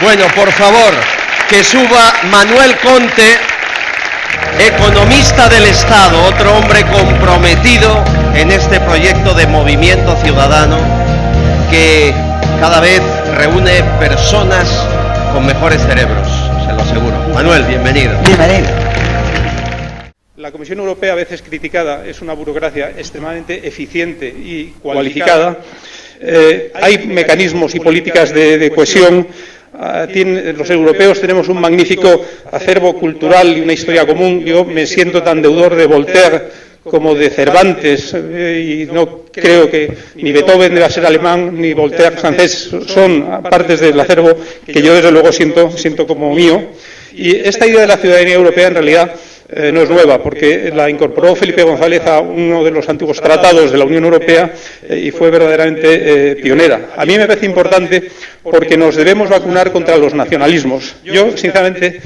Bueno, por favor, que suba Manuel Conte, economista del Estado, otro hombre comprometido en este proyecto de movimiento ciudadano que cada vez reúne personas con mejores cerebros, se lo aseguro. Manuel, bienvenido. Bienvenido. La Comisión Europea, a veces criticada, es una burocracia extremadamente eficiente y cualificada. Hay mecanismos y políticas de cohesión. Los europeos tenemos un magnífico acervo cultural y una historia común. Yo me siento tan deudor de Voltaire como de Cervantes, y no creo que ni Beethoven deba ser alemán ni Voltaire francés. Son partes del acervo que yo desde luego siento como mío. Y esta idea de la ciudadanía europea en realidad no es nueva, porque la incorporó Felipe González a uno de los antiguos tratados de la Unión Europea y fue verdaderamente pionera. A mí me parece importante porque nos debemos vacunar contra los nacionalismos. Yo, sinceramente,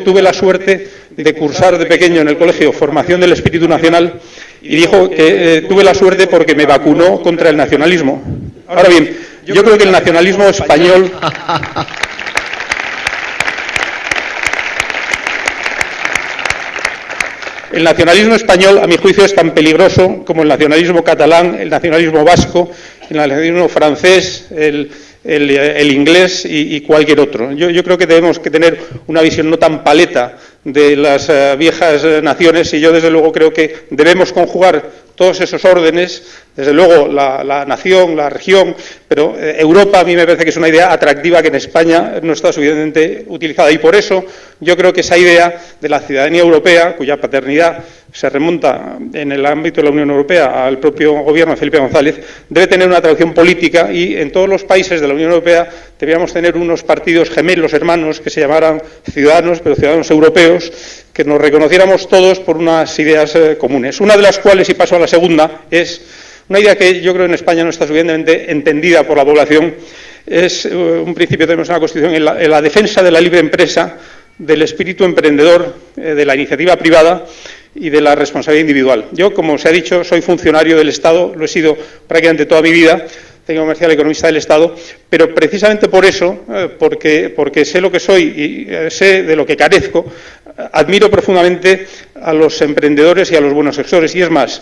tuve la suerte de cursar de pequeño en el colegio formación del espíritu nacional y dijo que tuve la suerte porque me vacunó contra el nacionalismo. Ahora bien, yo creo que el nacionalismo español... El nacionalismo español, a mi juicio, es tan peligroso como el nacionalismo catalán, el nacionalismo vasco, el nacionalismo francés, el inglés y cualquier otro. Yo creo que tenemos que tener una visión no tan paleta de las viejas naciones, y yo desde luego creo que debemos conjugar todos esos órdenes, desde luego la nación, la región, pero Europa a mí me parece que es una idea atractiva que en España no está suficientemente utilizada, y por eso yo creo que esa idea de la ciudadanía europea, cuya paternidad se remonta en el ámbito de la Unión Europea al propio gobierno de Felipe González, debe tener una traducción política, y en todos los países de la Unión Europea deberíamos tener unos partidos gemelos, hermanos, que se llamaran ciudadanos, pero ciudadanos europeos, que nos reconociéramos todos por unas ideas comunes. Una de las cuales, y paso a la segunda, es una idea que yo creo en España no está suficientemente entendida por la población. Es un principio, tenemos en la Constitución, en la defensa de la libre empresa, del espíritu emprendedor, de la iniciativa privada y de la responsabilidad individual. Yo, como se ha dicho, soy funcionario del Estado, lo he sido prácticamente toda mi vida, técnico comercial, economista del Estado, pero precisamente por eso, porque sé lo que soy y sé de lo que carezco, admiro profundamente a los emprendedores y a los buenos gestores. Y es más,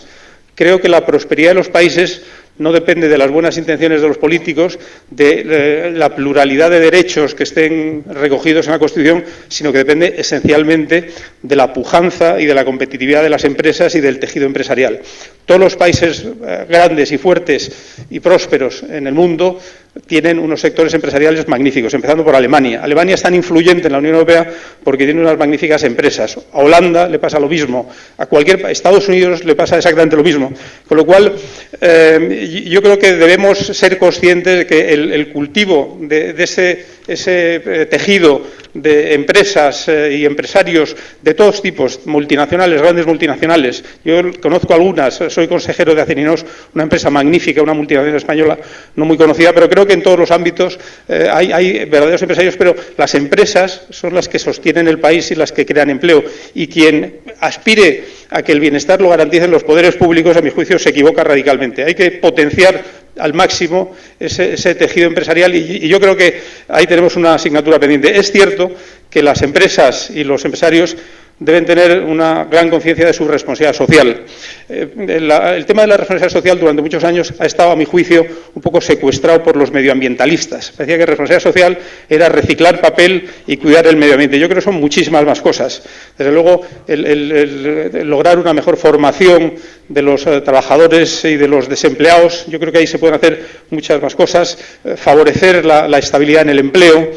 creo que la prosperidad de los países no depende de las buenas intenciones de los políticos, de la pluralidad de derechos que estén recogidos en la Constitución, sino que depende esencialmente de la pujanza y de la competitividad de las empresas y del tejido empresarial. Todos los países grandes y fuertes y prósperos en el mundo tienen unos sectores empresariales magníficos, empezando por Alemania. Alemania es tan influyente en la Unión Europea porque tiene unas magníficas empresas. A Holanda le pasa lo mismo, a Estados Unidos le pasa exactamente lo mismo. Con lo cual, yo creo que debemos ser conscientes de que el cultivo de ese tejido de empresas y empresarios de todos tipos, multinacionales, grandes multinacionales. Yo conozco algunas, soy consejero de Acerinos, una empresa magnífica, una multinacional española no muy conocida, pero creo que en todos los ámbitos hay verdaderos empresarios, pero las empresas son las que sostienen el país y las que crean empleo, y quien aspire a que el bienestar lo garanticen los poderes públicos, a mi juicio, se equivoca radicalmente. Hay que potenciar al máximo ese tejido empresarial, y yo creo que ahí tenemos una asignatura pendiente. Es cierto que las empresas y los empresarios deben tener una gran conciencia de su responsabilidad social. El tema de la responsabilidad social durante muchos años ha estado, a mi juicio, un poco secuestrado por los medioambientalistas. Parecía que responsabilidad social era reciclar papel y cuidar el medio ambiente. Yo creo que son muchísimas más cosas. Desde luego, el lograr una mejor formación de los trabajadores y de los desempleados, yo creo que ahí se pueden hacer muchas más cosas. Favorecer la estabilidad en el empleo.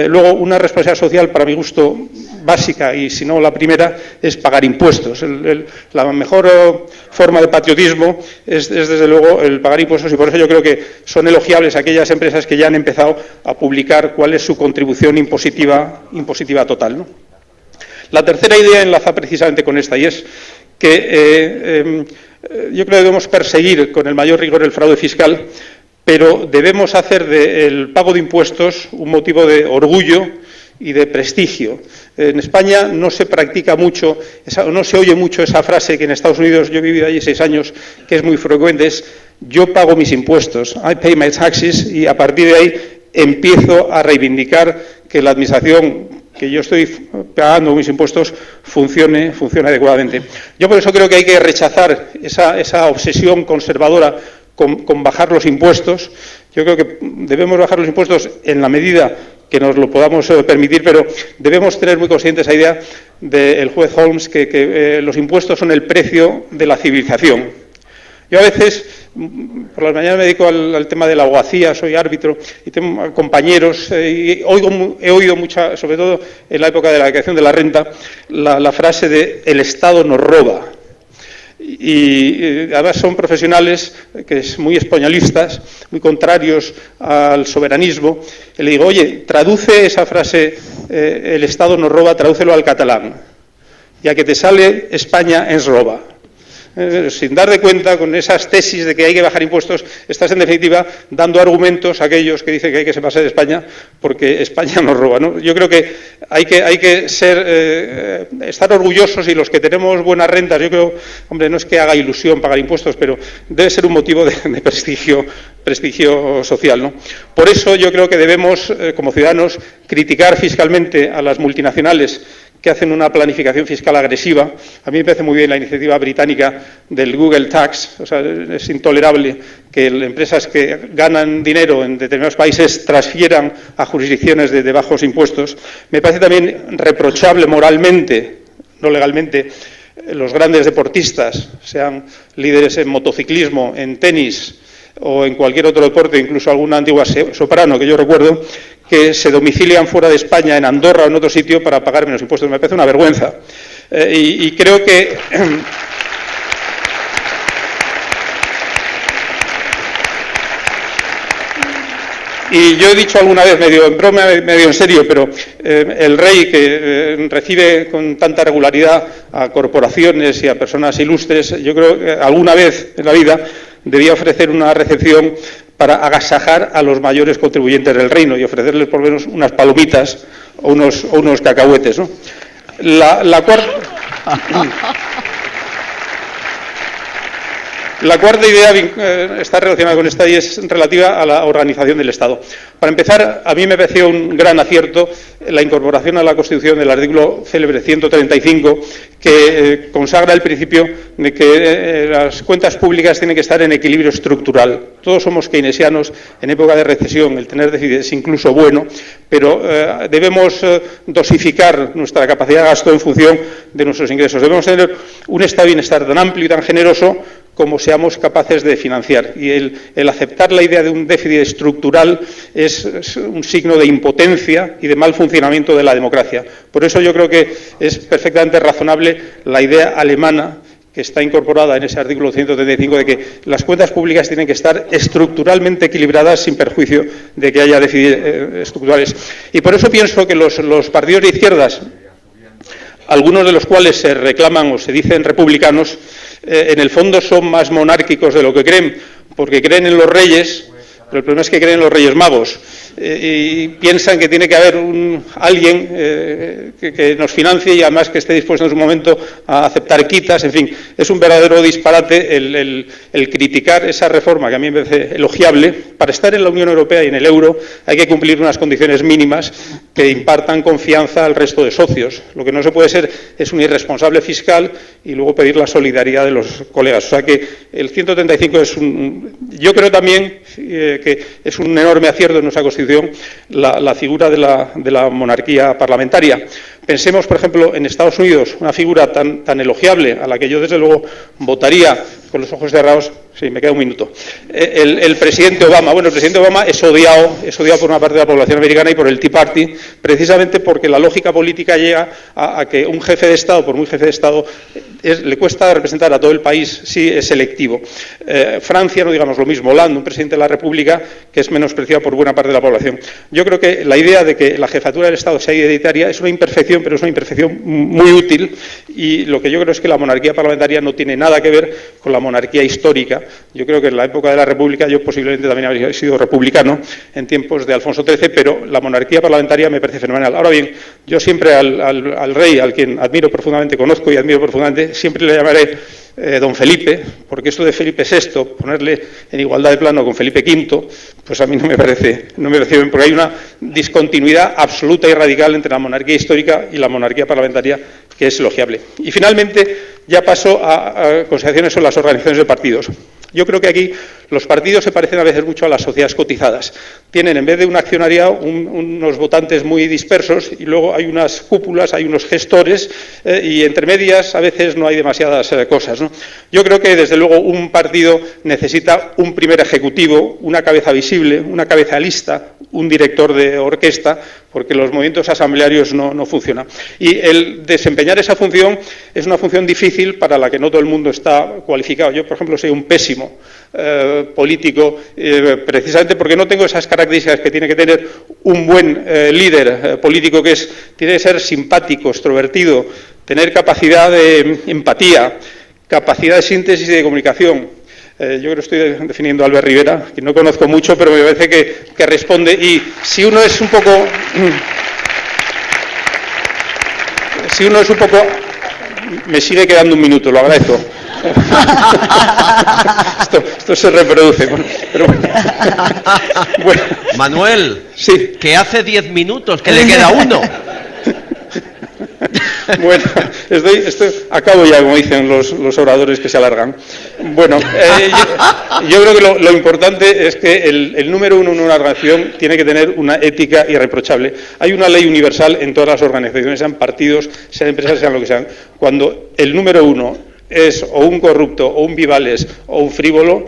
Luego, una responsabilidad social, para mi gusto, básica, y si no la primera, es pagar impuestos. La mejor forma de patriotismo es desde luego el pagar impuestos, y por eso yo creo que son elogiables aquellas empresas que ya han empezado a publicar cuál es su contribución impositiva total, ¿no? La tercera idea enlaza precisamente con esta, y es que yo creo que debemos perseguir con el mayor rigor el fraude fiscal, pero debemos hacer del pago de impuestos un motivo de orgullo y de prestigio. En España no se practica mucho, no se oye mucho esa frase que en Estados Unidos, yo he vivido allí 6 años, que es muy frecuente, es yo pago mis impuestos, I pay my taxes, y a partir de ahí empiezo a reivindicar que la administración que yo estoy pagando mis impuestos funcione adecuadamente. Yo por eso creo que hay que rechazar esa obsesión conservadora con bajar los impuestos. Yo creo que debemos bajar los impuestos en la medida que nos lo podamos permitir, pero debemos tener muy consciente esa idea del juez Holmes que los impuestos son el precio de la civilización. Yo a veces, por las mañanas me dedico al tema de la abogacía, soy árbitro y tengo compañeros, y he oído mucha, sobre todo en la época de la declaración de la renta, la frase de "el Estado nos roba". Y además son profesionales muy españolistas, muy contrarios al soberanismo. Y le digo, oye, traduce esa frase, "el Estado nos roba", tradúcelo al catalán. Ya que te sale "España ens roba". Sin dar de cuenta, con esas tesis de que hay que bajar impuestos, estás en definitiva dando argumentos a aquellos que dicen que hay que separarse de España porque España nos roba, ¿no? Yo creo que hay que estar orgullosos, y los que tenemos buenas rentas, yo creo, hombre, no es que haga ilusión pagar impuestos, pero debe ser un motivo de prestigio social, ¿no? Por eso yo creo que debemos, como ciudadanos, criticar fiscalmente a las multinacionales que hacen una planificación fiscal agresiva. A mí me parece muy bien la iniciativa británica del Google Tax. O sea, es intolerable que empresas que ganan dinero en determinados países transfieran a jurisdicciones de bajos impuestos. Me parece también reprochable moralmente, no legalmente, los grandes deportistas, sean líderes en motociclismo, en tenis o en cualquier otro deporte, incluso alguna antigua soprano que yo recuerdo, que se domicilian fuera de España, en Andorra o en otro sitio, para pagar menos impuestos. Me parece una vergüenza. Y creo que... Y yo he dicho alguna vez, medio en broma, medio en serio, pero el rey, que recibe con tanta regularidad a corporaciones y a personas ilustres, yo creo que alguna vez en la vida debía ofrecer una recepción para agasajar a los mayores contribuyentes del reino y ofrecerles por lo menos unas palomitas o unos cacahuetes, ¿no? La cuarta idea está relacionada con esta y es relativa a la organización del Estado. Para empezar, a mí me pareció un gran acierto la incorporación a la Constitución del artículo célebre 135, que consagra el principio de que las cuentas públicas tienen que estar en equilibrio estructural. Todos somos keynesianos. En época de recesión el tener déficit es incluso bueno, pero debemos dosificar nuestra capacidad de gasto en función de nuestros ingresos. Debemos tener un estado de bienestar tan amplio y tan generoso como seamos capaces de financiar. Y el aceptar la idea de un déficit estructural es un signo de impotencia y de mal funcionamiento de la democracia. Por eso yo creo que es perfectamente razonable la idea alemana que está incorporada en ese artículo 135 de que las cuentas públicas tienen que estar estructuralmente equilibradas sin perjuicio de que haya déficits estructurales. Y por eso pienso que los partidos de izquierdas, algunos de los cuales se reclaman o se dicen republicanos, en el fondo son más monárquicos de lo que creen, porque creen en los reyes, pero el problema es que creen en los Reyes Magos y piensan que tiene que haber alguien que nos financie y además que esté dispuesto en su momento a aceptar quitas. En fin, es un verdadero disparate el criticar esa reforma, que a mí me parece elogiable. Para estar en la Unión Europea y en el euro hay que cumplir unas condiciones mínimas que impartan confianza al resto de socios. Lo que no se puede ser es un irresponsable fiscal y luego pedir la solidaridad de los colegas. O sea que el 135 es yo creo también que es un enorme acierto en nuestra Constitución la figura de la monarquía parlamentaria. Pensemos, por ejemplo, en Estados Unidos, una figura tan elogiable, a la que yo desde luego votaría con los ojos cerrados. Sí, me queda un minuto. El presidente Obama. Bueno, el presidente Obama es odiado por una parte de la población americana y por el Tea Party, precisamente porque la lógica política llega a que un jefe de Estado, por muy jefe de Estado, le cuesta representar a todo el país si es selectivo. Francia, no digamos lo mismo. Hollande, un presidente de la República que es menospreciado por buena parte de la población. Yo creo que la idea de que la jefatura del Estado sea hereditaria es una imperfección, pero es una imperfección muy útil, y lo que yo creo es que la monarquía parlamentaria no tiene nada que ver con la monarquía histórica. Yo creo que en la época de la República yo posiblemente también habría sido republicano en tiempos de Alfonso XIII, pero la monarquía parlamentaria me parece fenomenal. Ahora bien, yo siempre al rey, al quien admiro profundamente, conozco y admiro profundamente, siempre le llamaré don Felipe, porque esto de Felipe VI, ponerle en igualdad de plano con Felipe V, pues a mí no me parece bien, porque hay una discontinuidad absoluta y radical entre la monarquía histórica y la monarquía parlamentaria que es elogiable. Y finalmente ya paso a consideraciones sobre las organizaciones de partidos. Yo creo que aquí los partidos se parecen a veces mucho a las sociedades cotizadas. Tienen, en vez de un accionariado, unos votantes muy dispersos y luego hay unas cúpulas, hay unos gestores y entre medias a veces no hay demasiadas cosas, ¿no? Yo creo que, desde luego, un partido necesita un primer ejecutivo, una cabeza visible, una cabeza lista, un director de orquesta, porque los movimientos asamblearios no funcionan. Y el desempeñar esa función es una función difícil para la que no todo el mundo está cualificado. Yo, por ejemplo, soy un pésimo político, precisamente porque no tengo esas características que tiene que tener un buen líder político, que tiene que ser simpático, extrovertido, tener capacidad de empatía, capacidad de síntesis y de comunicación. Yo creo que estoy definiendo a Albert Rivera, que no conozco mucho, pero me parece que responde. Y si uno es un poco... Me sigue quedando un minuto, lo agradezco. Esto se reproduce. Pero bueno. Manuel, sí. Que hace 10 minutos, que le queda uno. Bueno, acabo ya, como dicen los oradores que se alargan. Bueno, yo creo que lo importante es que el número uno en una organización tiene que tener una ética irreprochable. Hay una ley universal en todas las organizaciones, sean partidos, sean empresas, sean lo que sean. Cuando el número uno es o un corrupto, o un vivales, o un frívolo,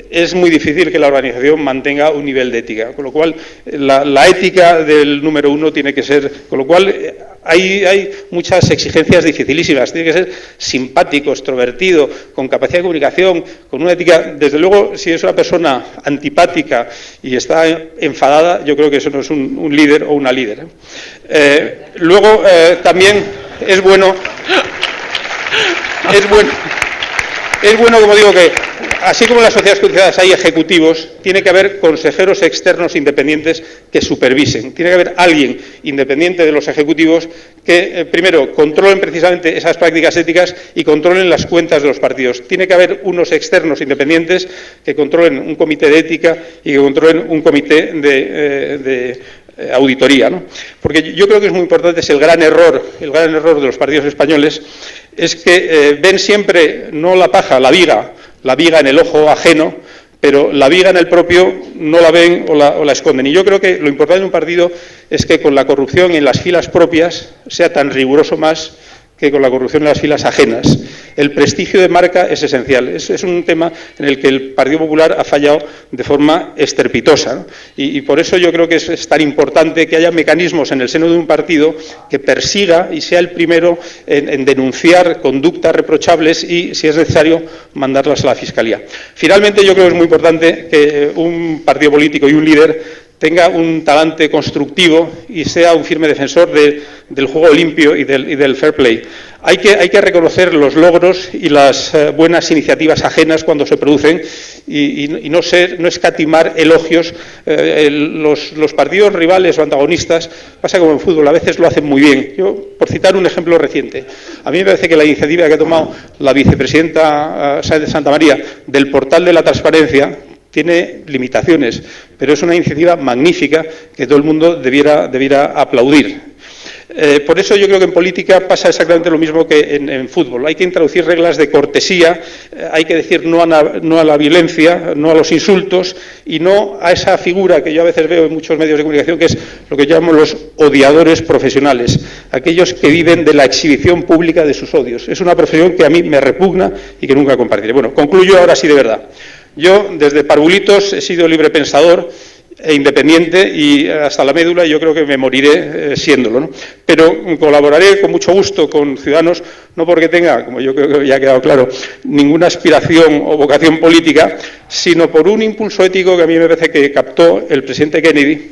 es muy difícil que la organización mantenga un nivel de ética. Con lo cual, la ética del número uno tiene que ser... Con lo cual, hay muchas exigencias dificilísimas. Tiene que ser simpático, extrovertido, con capacidad de comunicación, con una ética... Desde luego, si es una persona antipática y está enfadada, yo creo que eso no es un líder o una líder. Luego, también es bueno, como digo, que así como en las sociedades cotizadas hay ejecutivos, tiene que haber consejeros externos independientes que supervisen. Tiene que haber alguien independiente de los ejecutivos que, primero, controlen precisamente esas prácticas éticas y controlen las cuentas de los partidos. Tiene que haber unos externos independientes que controlen un comité de ética y que controlen un comité de auditoría, ¿no? Porque yo creo que es muy importante, es el gran error de los partidos españoles, es que ven siempre no la paja, la viga en el ojo ajeno, pero la viga en el propio no la ven o la esconden. Y yo creo que lo importante de un partido es que con la corrupción en las filas propias sea tan riguroso más que con la corrupción en las filas ajenas. El prestigio de marca es esencial. Es un tema en el que el Partido Popular ha fallado de forma estrepitosa, ¿no? Y por eso yo creo que es tan importante que haya mecanismos en el seno de un partido que persiga y sea el primero en denunciar conductas reprochables y, si es necesario, mandarlas a la Fiscalía. Finalmente, yo creo que es muy importante que un partido político y un líder tenga un talante constructivo y sea un firme defensor del juego limpio y del fair play. Hay que reconocer los logros y las buenas iniciativas ajenas cuando se producen y no escatimar elogios. Los partidos rivales o antagonistas, pasa como en fútbol, a veces lo hacen muy bien. Yo, por citar un ejemplo reciente, a mí me parece que la iniciativa que ha tomado la vicepresidenta Sáenz de Santamaría del portal de la transparencia tiene limitaciones, pero es una iniciativa magnífica que todo el mundo debiera aplaudir. Por eso yo creo que en política pasa exactamente lo mismo que en fútbol. Hay que introducir reglas de cortesía, hay que decir no a la violencia, no a los insultos y no a esa figura que yo a veces veo en muchos medios de comunicación, que es lo que llamo los odiadores profesionales, aquellos que viven de la exhibición pública de sus odios. Es una profesión que a mí me repugna y que nunca compartiré. Bueno, concluyo ahora sí de verdad. Yo, desde parvulitos, he sido libre pensador e independiente y hasta la médula, yo creo que me moriré siéndolo, ¿no? Pero colaboraré con mucho gusto con Ciudadanos, no porque tenga, como yo creo que ya ha quedado claro, ninguna aspiración o vocación política, sino por un impulso ético que a mí me parece que captó el presidente Kennedy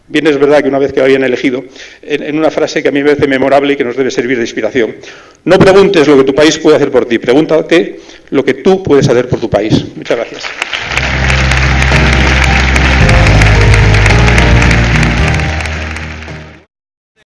Bien es verdad que una vez que lo habían elegido, en una frase que a mí me parece memorable y que nos debe servir de inspiración. No preguntes lo que tu país puede hacer por ti, pregúntate lo que tú puedes hacer por tu país. Muchas gracias.